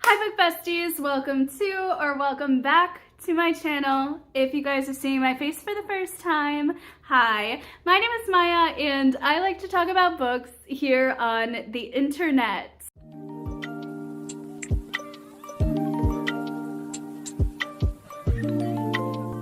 Hi book besties, welcome back to my channel. If you guys are seeing my face for the first time, hi. My name is Maya and I like to talk about books here on the internet.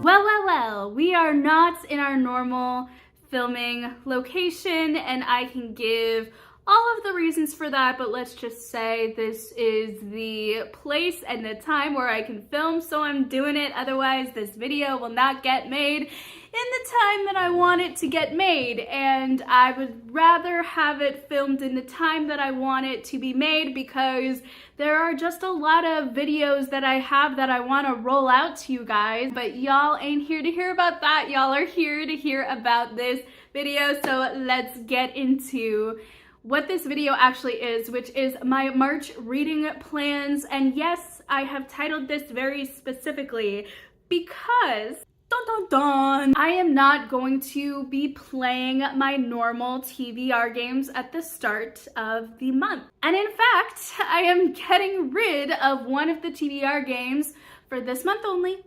Well, we are not in our normal filming location and I can give all of the reasons for that, but let's just say this is the place and the time where I can film, so I'm doing it. Otherwise, this video will not get made in the time that I want it to get made, and I would rather have it filmed in the time that I want it to be made because there are just a lot of videos that I have that I want to roll out to you guys, but y'all ain't here to hear about that. Y'all are here to hear about this video, so let's get into what this video actually is, which is my March reading plans. And yes, I have titled this very specifically because I am not going to be playing my normal TBR games at the start of the month. And in fact, I am getting rid of one of the TBR games for this month only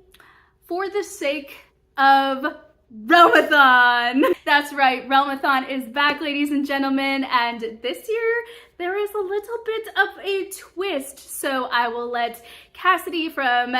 for the sake of Realmathon. That's right, Realmathon is back, ladies and gentlemen, and this year there is a little bit of a twist, so I will let Cassidy from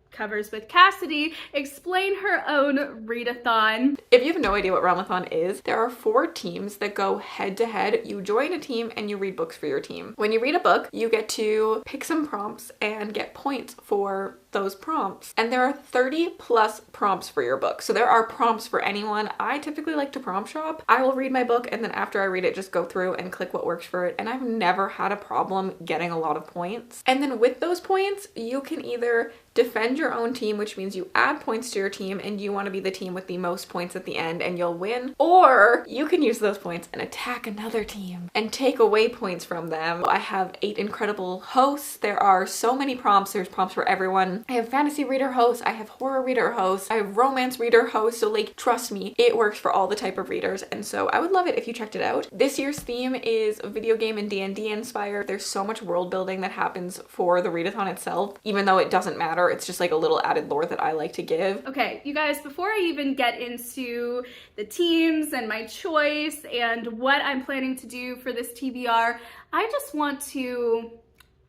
Covers with Cassidy explain her own readathon. If you have no idea what Realmathon is, there are 4 teams that go head to head. You join a team and you read books for your team. When you read a book, you get to pick some prompts and get points for those prompts. And there are 30 plus prompts for your book. So there are prompts for anyone. I typically like to prompt shop. I will read my book and then after I read it, just go through and click what works for it. And I've never had a problem getting a lot of points. And then with those points, you can either defend your own team, which means you add points to your team and you want to be the team with the most points at the end and you'll win. Or you can use those points and attack another team and take away points from them. I have 8 incredible hosts. There are so many prompts. There's prompts for everyone. I have fantasy reader hosts. I have horror reader hosts. I have romance reader hosts. So like, trust me, it works for all the type of readers. And so I would love it if you checked it out. This year's theme is video game and D&D inspired. There's so much world building that happens for the readathon itself, even though it doesn't matter. It's just like a little added lore that I like to give. Okay, you guys, before I even get into the teams and my choice and what I'm planning to do for this TBR, I just want to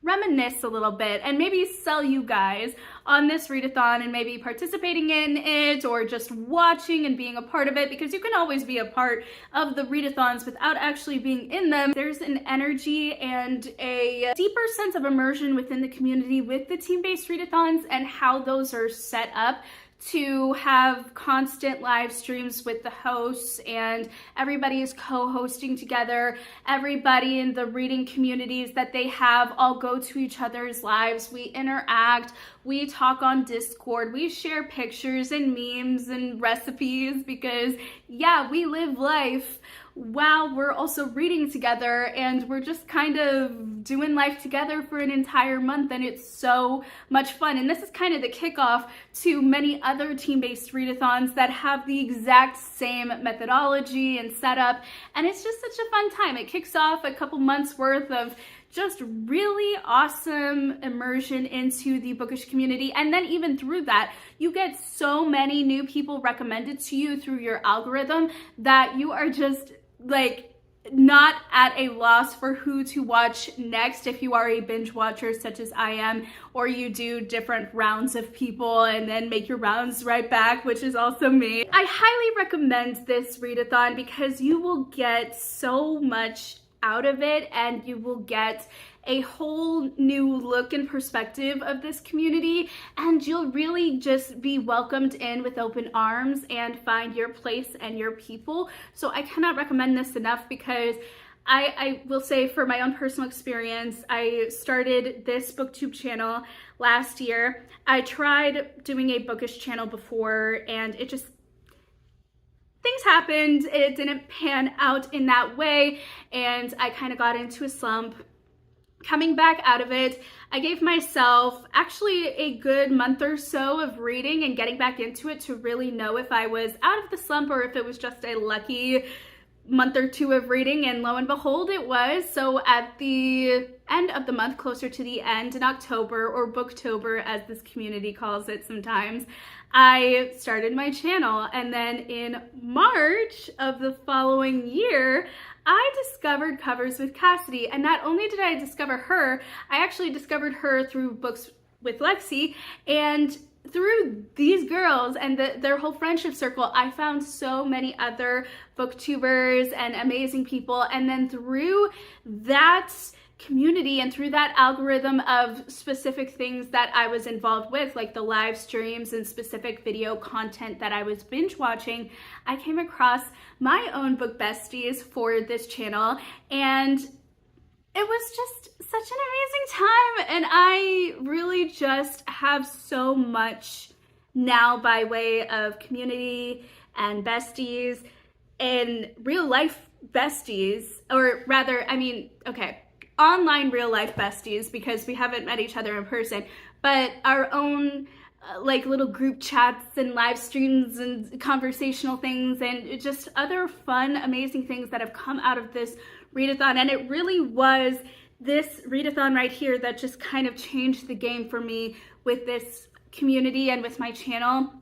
reminisce a little bit and maybe sell you guys on this readathon and maybe participating in it or just watching and being a part of it, because you can always be a part of the readathons without actually being in them. There's an energy and a deeper sense of immersion within the community with the team-based readathons and how those are set up to have constant live streams with the hosts and everybody is co-hosting together. Everybody in the reading communities that they have all go to each other's lives. We interact, we talk on Discord, we share pictures and memes and recipes because yeah, we live life while we're also reading together and we're just kind of doing life together for an entire month and it's so much fun. And this is kind of the kickoff to many other team-based readathons that have the exact same methodology and setup, and it's just such a fun time. It kicks off a couple months worth of just really awesome immersion into the bookish community, and then even through that you get so many new people recommended to you through your algorithm that you are just like not at a loss for who to watch next if you are a binge watcher such as I am, or you do different rounds of people and then make your rounds right back, which is also me. I highly recommend this readathon because you will get so much out of it and you will get a whole new look and perspective of this community, and you'll really just be welcomed in with open arms and find your place and your people. So I cannot recommend this enough because I will say, for my own personal experience, I started this booktube channel last year. I tried doing a bookish channel before and it just, things happened. It didn't pan out in that way and I kind of got into a slump. Coming back out of it, I gave myself actually a good month or so of reading and getting back into it to really know if I was out of the slump or if it was just a lucky month or two of reading, and lo and behold, it was. So at the end of the month, closer to the end in October, or Booktober as this community calls it sometimes, I started my channel. And then in March of the following year, I discovered Covers with Cassidy. And not only did I discover her, I actually discovered her through Books with Lexi, and through these girls and their whole friendship circle, I found so many other booktubers and amazing people. And then through that community and through that algorithm of specific things that I was involved with, like the live streams and specific video content that I was binge watching, I came across my own book besties for this channel, and it was just such an amazing time. And I really just have so much now by way of community and besties and real life besties, or rather, I mean, okay, online real life besties, because we haven't met each other in person, but our own like little group chats and live streams and conversational things and just other fun, amazing things that have come out of this readathon. And it really was this readathon right here that just kind of changed the game for me with this community and with my channel.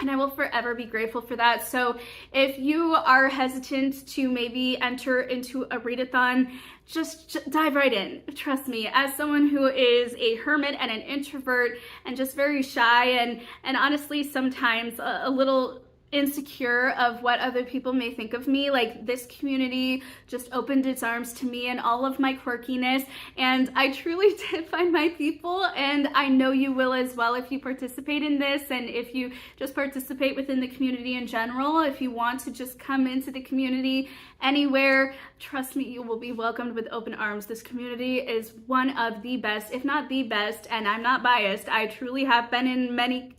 And I will forever be grateful for that. So if you are hesitant to maybe enter into a readathon, just dive right in. Trust me, as someone who is a hermit and an introvert and just very shy and honestly sometimes a little insecure of what other people may think of me, like this community just opened its arms to me and all of my quirkiness, and I truly did find my people, and I know you will as well if you participate in this, and if you just participate within the community in general. If you want to just come into the community anywhere, trust me, you will be welcomed with open arms. This community is one of the best, if not the best, and I'm not biased. I truly have been in many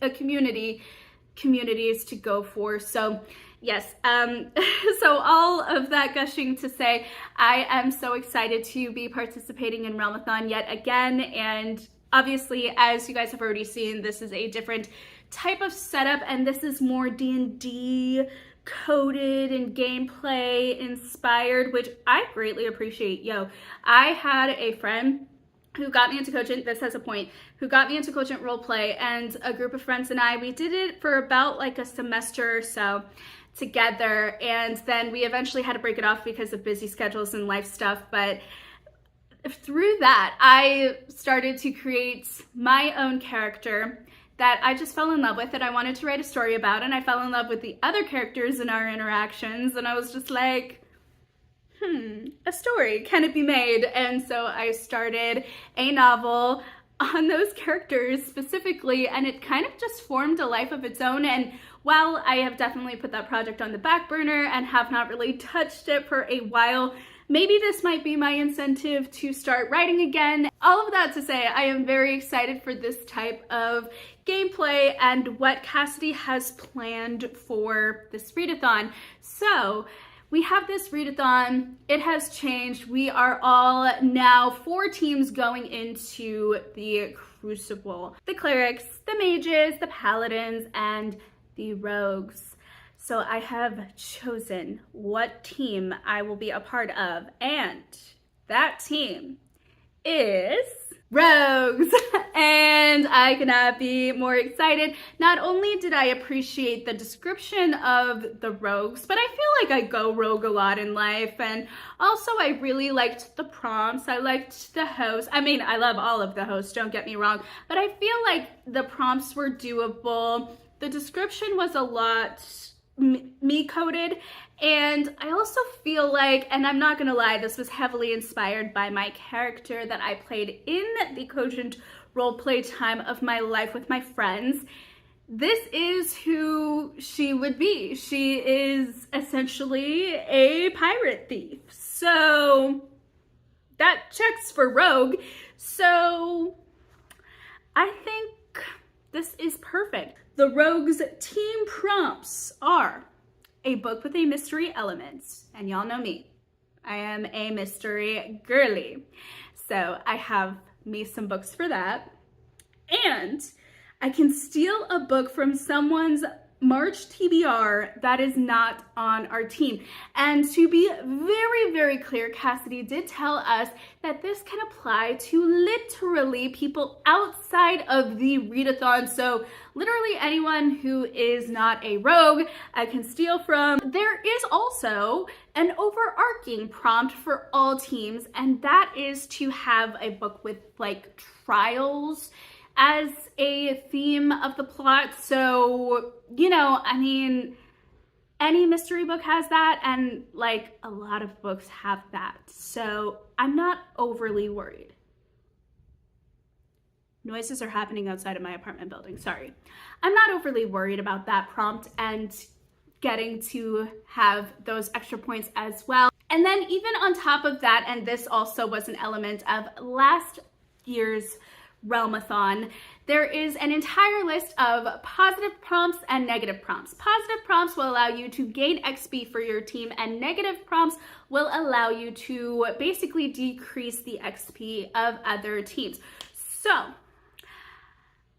communities to go for. So yes, so all of that gushing to say, I am so excited to be participating in Realmathon yet again. And obviously, as you guys have already seen, this is a different type of setup, and this is more D&D coded and gameplay inspired, which I greatly appreciate. I had a friend who got me into Cogent, this has a point, who got me into Cogent roleplay, and a group of friends and I, we did it for about like a semester or so together, and then we eventually had to break it off because of busy schedules and life stuff. But through that, I started to create my own character that I just fell in love with, that I wanted to write a story about, and I fell in love with the other characters in our interactions, and I was just like, a story, can it be made? And so I started a novel on those characters specifically, and it kind of just formed a life of its own. And while I have definitely put that project on the back burner and have not really touched it for a while, maybe this might be my incentive to start writing again. All of that to say, I am very excited for this type of gameplay and what Cassidy has planned for this readathon. So we have this readathon, it has changed. We are all now 4 teams going into the crucible. The clerics, the mages, the paladins, and the rogues. So I have chosen what team I will be a part of, and that team is rogues. And I cannot be more excited. Not only did I appreciate the description of the rogues, but I feel like I go rogue a lot in life, and also I really liked the prompts. I liked the host. I mean, I love all of the hosts, don't get me wrong, but I feel like the prompts were doable. The description was a lot me coded, and I also feel like, and I'm not gonna lie, this was heavily inspired by my character that I played in the Cogent roleplay time of my life with my friends. This is who she would be. She is essentially a pirate thief. So that checks for rogue. So I think this is perfect. The rogues team prompts are a book with a mystery element, and y'all know me, I am a mystery girly, so I have me some books for that. And I can steal a book from someone's March TBR that is not on our team. And to be very, very clear, Cassidy did tell us that this can apply to literally people outside of the readathon. So literally anyone who is not a rogue I can steal from. There is also an overarching prompt for all teams, and that is to have a book with like trials as a theme of the plot. So, you know, I mean, any mystery book has that, and like a lot of books have that. So I'm not overly worried. Noises are happening outside of my apartment building, sorry. I'm not overly worried about that prompt and getting to have those extra points as well. And then even on top of that, and this also was an element of last year's Realmathon, there is an entire list of positive prompts and negative prompts. Positive prompts will allow you to gain XP for your team, and negative prompts will allow you to basically decrease the XP of other teams. So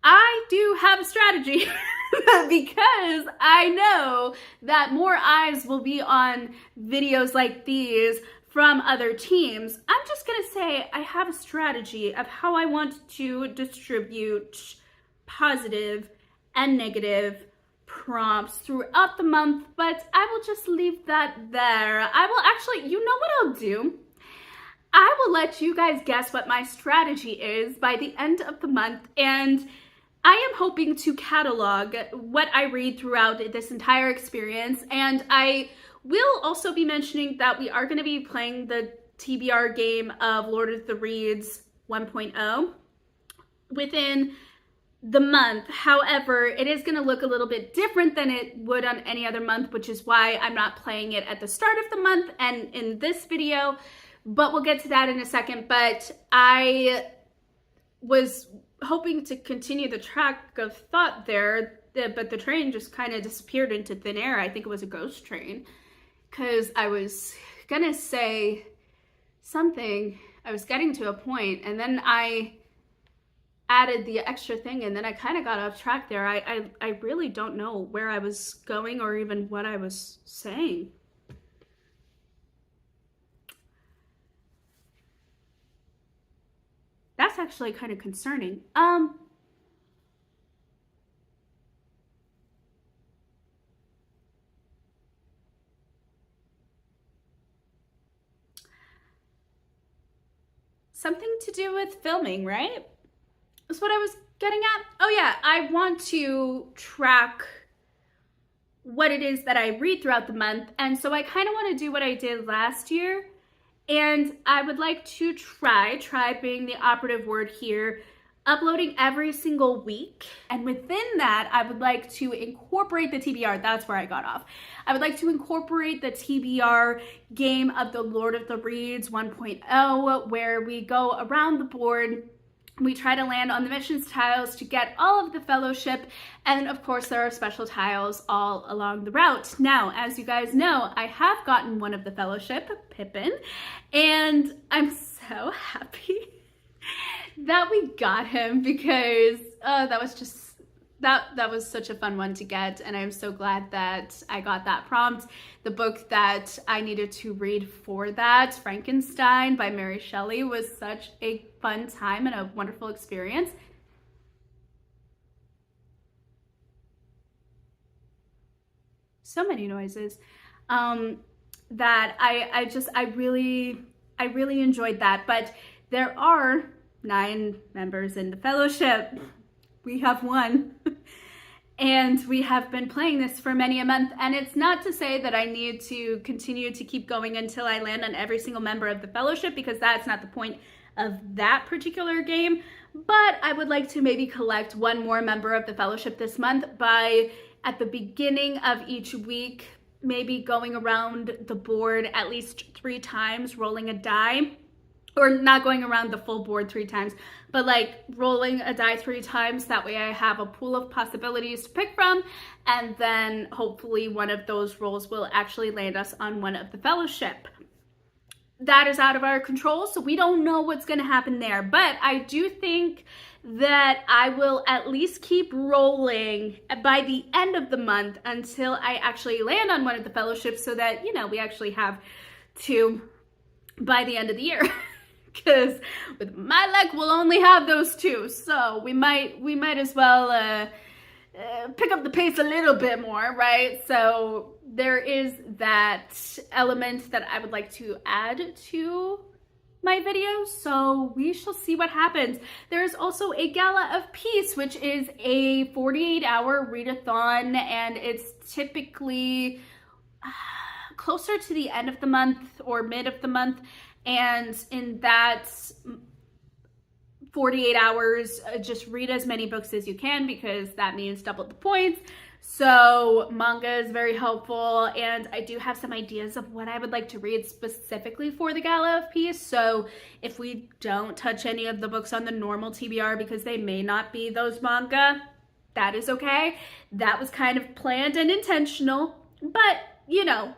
I do have a strategy because I know that more eyes will be on videos like these from other teams. I'm just gonna say I have a strategy of how I want to distribute positive and negative prompts throughout the month, but I will just leave that there. I will actually, you know what I'll do? I will let you guys guess what my strategy is by the end of the month, and I am hoping to catalog what I read throughout this entire experience, and I will also be mentioning that we are going to be playing the TBR game of Lord of the Reeds 1.0 within the month. However, it is going to look a little bit different than it would on any other month, which is why I'm not playing it at the start of the month and in this video, but we'll get to that in a second. But I was hoping to continue the track of thought there, but the train just kind of disappeared into thin air. I think it was a ghost train, because I was gonna say something. I was getting to a point, and then I added the extra thing, and then I kind of got off track there. I really don't know where I was going or even what I was saying. That's actually kind of concerning. Something to do with filming, right? That's what I was getting at. Oh yeah, I want to track what it is that I read throughout the month, and so I kind of want to do what I did last year, and I would like to try being the operative word here, uploading every single week. And within that, I would like to incorporate the TBR. That's where I got off. I would like to incorporate the TBR game of the Lord of the Reeds 1.0, where we go around the board. We try to land on the missions tiles to get all of the fellowship, and of course there are special tiles all along the route. Now, as you guys know, I have gotten one of the fellowship, Pippin, and I'm so happy that we got him, because that was just that was such a fun one to get, and I'm so glad that I got that prompt. The book that I needed to read for that, Frankenstein by Mary Shelley, was such a fun time and a wonderful experience. So many noises that I really enjoyed that. But there are 9 members in the fellowship. We have 1. And we have been playing this for many a month, and it's not to say that I need to continue to keep going until I land on every single member of the fellowship, because that's not the point of that particular game. But I would like to maybe collect 1 more member of the fellowship this month by, at the beginning of each week, maybe going around the board at least 3 times, rolling a die. Or not going around the full board 3 times, but like rolling a die 3 times. That way I have a pool of possibilities to pick from, and then hopefully one of those rolls will actually land us on one of the fellowship. that is out of our control, so we don't know what's going to happen there. But I do think that I will at least keep rolling by the end of the month until I actually land on one of the fellowships, so that, you know, we actually have two by the end of the year. Because with my luck, we'll only have those two, so we might as well pick up the pace a little bit more, right? So there is that element that I would like to add to my videos, so we shall see what happens. There's also a Gala of Peace, which is a 48-hour readathon, and it's typically closer to the end of the month or mid of the month, and in that 48 hours, just read as many books as you can, because that means double the points. So manga is very helpful, and I do have some ideas of what I would like to read specifically for the Gala of Peace. So if we don't touch any of the books on the normal TBR because they may not be those manga, that is okay. That was kind of planned and intentional, but you know,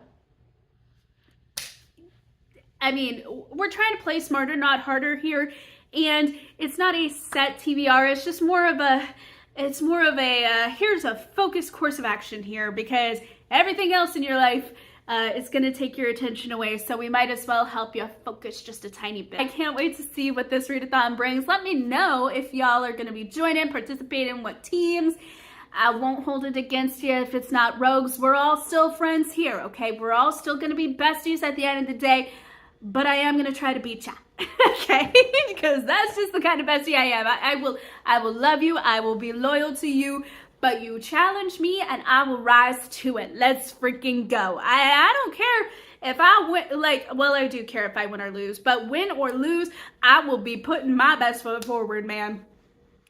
I mean, we're trying to play smarter, not harder here, and it's not a set TBR. It's just more of a, here's a focused course of action here, because everything else in your life is going to take your attention away, so we might as well help you focus just a tiny bit. I can't wait to see what this readathon brings. Let me know if y'all are going to be joining, participating, what teams. I won't hold it against you if it's not rogues. We're all still friends here, okay? We're all still going to be besties at the end of the day. But I am going to try to beat ya, okay? Because that's just the kind of bestie I am. I will love you. I will be loyal to you. But you challenge me and I will rise to it. Let's freaking go. I don't care if I win, like, well, I do care if I win or lose. But win or lose, I will be putting my best foot forward, man.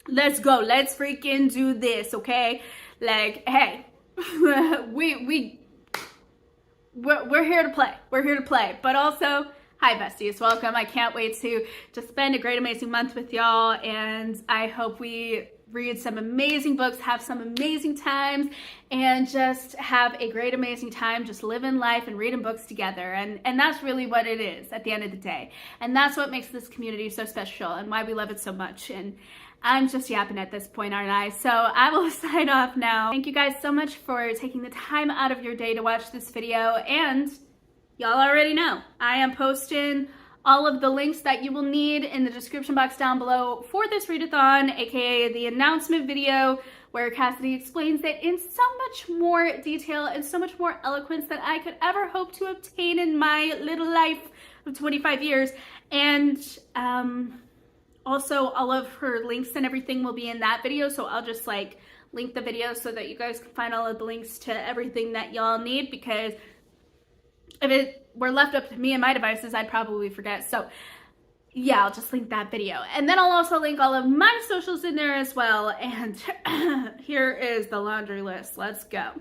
Let's go. Let's freaking do this, okay? Like, hey, we're here to play. We're here to play. But also, hi besties, welcome. I can't wait to spend a great, amazing month with y'all, and I hope we read some amazing books, have some amazing times, and just have a great, amazing time just living life and reading books together. And that's really what it is at the end of the day. And that's what makes this community so special and why we love it so much. And I'm just yapping at this point, aren't I? So I will sign off now. Thank you guys so much for taking the time out of your day to watch this video, and y'all already know I am posting all of the links that you will need in the description box down below for this readathon, aka the announcement video where Cassidy explains it in so much more detail and so much more eloquence than I could ever hope to obtain in my little life of 25 years. And also all of her links and everything will be in that video, so I'll just like link the video so that you guys can find all of the links to everything that y'all need, because if it were left up to me and my devices, I'd probably forget. So yeah, I'll just link that video. And then I'll also link all of my socials in there as well. And here is the laundry list. Let's go.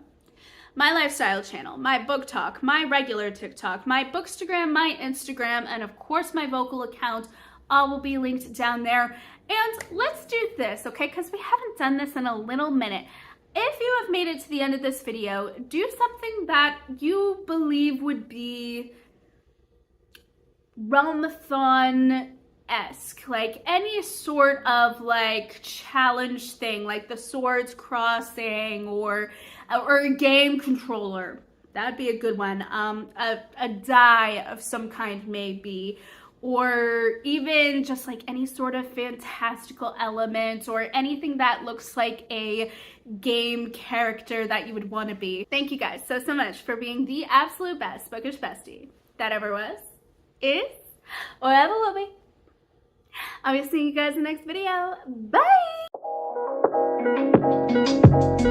My lifestyle channel, my book talk, my regular TikTok, my bookstagram, my Instagram, and of course my vocal account all will be linked down there. And let's do this, okay? Because we haven't done this in a little minute. If you have made it to the end of this video, do something that you believe would be Realmathon-esque, like any sort of like challenge thing, like the swords crossing or a game controller. That'd be a good one. A die of some kind maybe, or even just like any sort of fantastical element or anything that looks like a game character that you would want to be. Thank you guys so much for being the absolute best bookish bestie that ever was, is, or ever will be. I'll be seeing you guys in the next video. Bye!